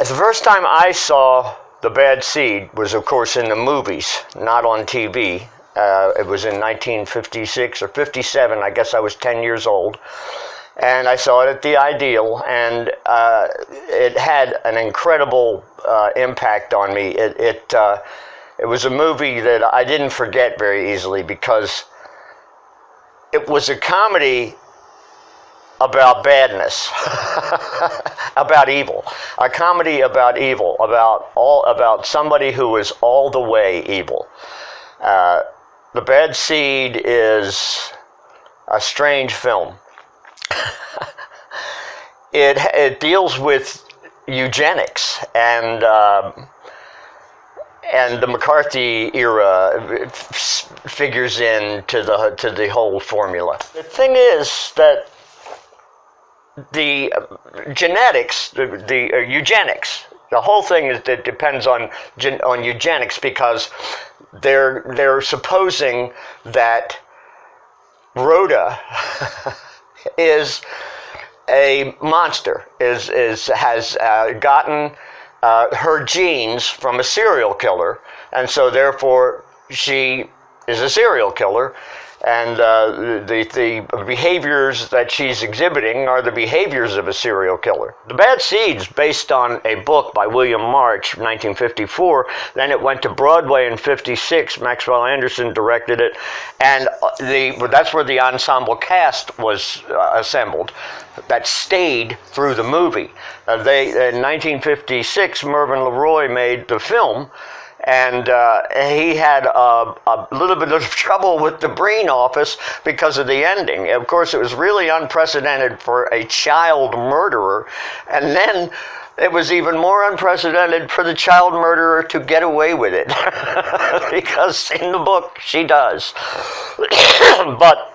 The first time I saw The Bad Seed was, of course, in the movies, not on TV. It was in 1956 or 57. I guess I was 10 years old. And I saw it at the Ideal, and it had an incredible impact on me. It was a movie that I didn't forget very easily because it was a comedy about badness, about evil, a comedy about evil, about somebody who is all the way evil. The Bad Seed is a strange film. It deals with eugenics and the McCarthy era figures into the whole formula. The thing is that the genetics, the eugenics, the whole thing it depends on eugenics because they're supposing that Rhoda is a monster, has gotten her genes from a serial killer, and so therefore she is a serial killer, and the behaviors that she's exhibiting are the behaviors of a serial killer. The Bad Seed's based on a book by William March, 1954. Then it went to Broadway in 56. Maxwell Anderson directed it, and that's where the ensemble cast was assembled that stayed through the movie. In 1956, Mervyn LeRoy made the film, and he had a little bit of trouble with the Breen office because of the ending. Of course, it was really unprecedented for a child murderer, and then it was even more unprecedented for the child murderer to get away with it, because in the book, she does. But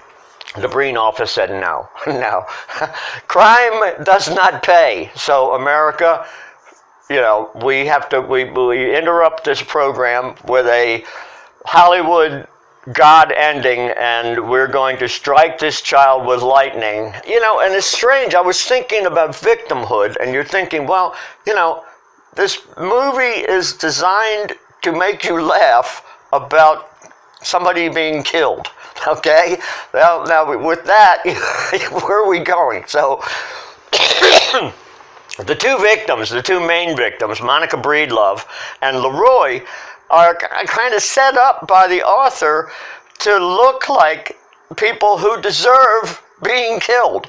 the Breen office said no. Crime does not pay. So America, we interrupt this program with a Hollywood God ending, and we're going to strike this child with lightning. And it's strange. I was thinking about victimhood, and you're thinking, well, this movie is designed to make you laugh about somebody being killed. Okay? Well, now with that, where are we going? So, the two main victims, Monica Breedlove and LeRoy, are kind of set up by the author to look like people who deserve being killed,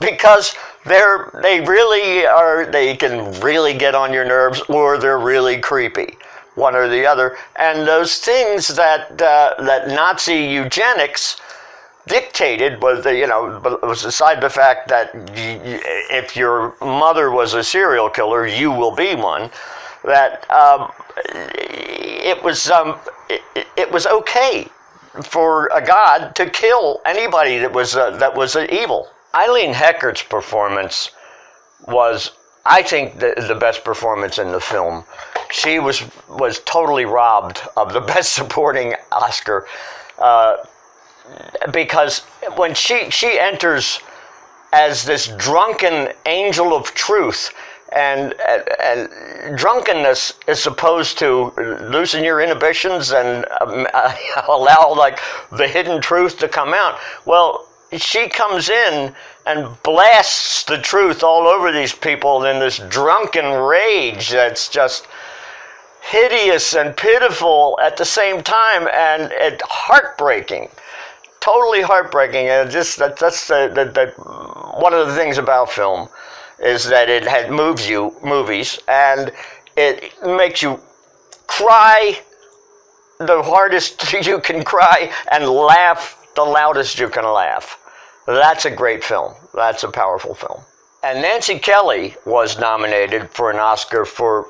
because they can really get on your nerves, or they're really creepy. One or the other, and those things that Nazi eugenics dictated was aside the fact that if your mother was a serial killer, you will be one. That it was okay for a god to kill anybody that was evil. Eileen Heckert's performance was, I think, the best performance in the film. She was totally robbed of the Best Supporting Oscar because when she enters as this drunken angel of truth, and drunkenness is supposed to loosen your inhibitions and allow the hidden truth to come out. Well, she comes in and blasts the truth all over these people in this drunken rage that's just hideous and pitiful at the same time, and heartbreaking, totally heartbreaking. And that's one of the things about film is that it movies, and it makes you cry the hardest you can cry and laugh the loudest you can laugh. That's a great film. That's a powerful film. And Nancy Kelly was nominated for an Oscar for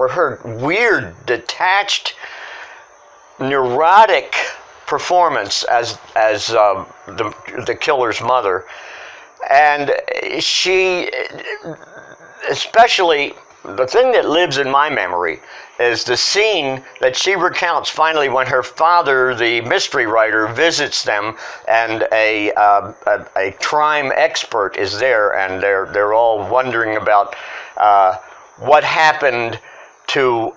her weird, detached, neurotic performance as the killer's mother, and she, especially the thing that lives in my memory is the scene that she recounts finally when her father, the mystery writer, visits them, and a crime expert is there, and they're all wondering about what happened to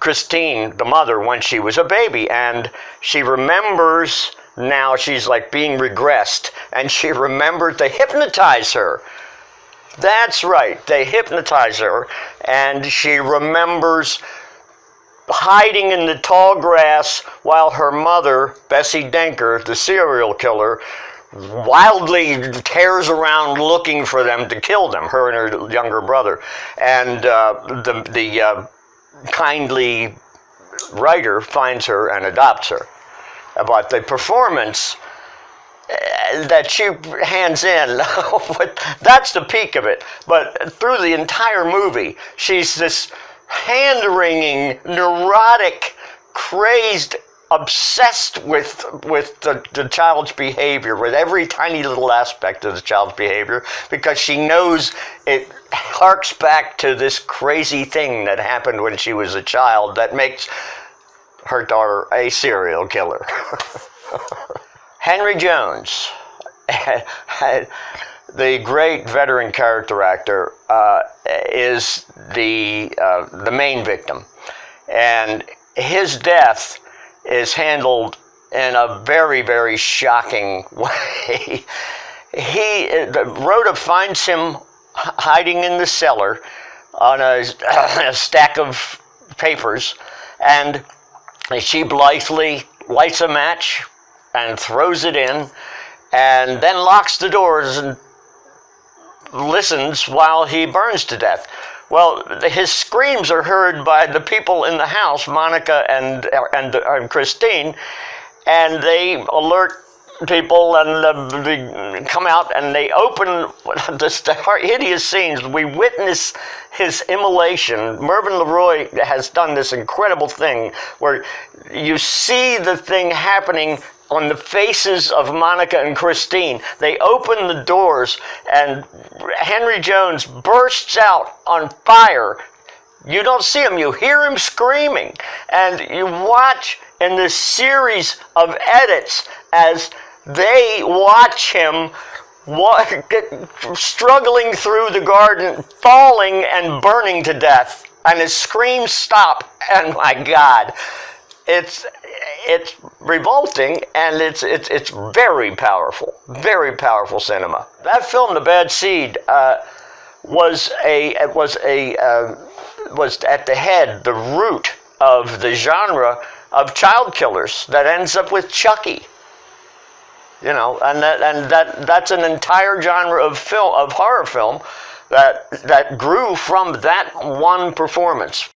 Christine, the mother, when she was a baby, and she remembers. Now she's like being regressed, and she remembers they hypnotize her. That's right, they hypnotize her, and she remembers hiding in the tall grass while her mother, Bessie Denker, the serial killer, wildly tears around looking for them to kill them, her and her younger brother. And the kindly writer finds her and adopts her. But the performance that she hands in, that's the peak of it. But through the entire movie, she's this hand-wringing, neurotic, crazed, obsessed with the child's behavior, with every tiny little aspect of the child's behavior, because she knows it harks back to this crazy thing that happened when she was a child that makes her daughter a serial killer. Henry Jones, the great veteran character actor, is the main victim, and his death is handled in a very, very shocking way. Rhoda finds him hiding in the cellar on a stack of papers, and she blithely lights a match and throws it in, and then locks the doors and listens while he burns to death. Well, his screams are heard by the people in the house, Monica and Christine, and they alert people, and they come out and they open this hideous scenes. We witness his immolation. Mervyn LeRoy has done this incredible thing where you see the thing happening on the faces of Monica and Christine. They open the doors, and Henry Jones bursts out on fire. You don't see him, you hear him screaming. And you watch in this series of edits as they watch him struggling through the garden, falling and burning to death. And his screams stop, and my God, it's revolting, and it's very powerful cinema. That film, The Bad Seed, was at the head, the root of the genre of child killers that ends up with Chucky. You know, and that's an entire genre of horror film that grew from that one performance.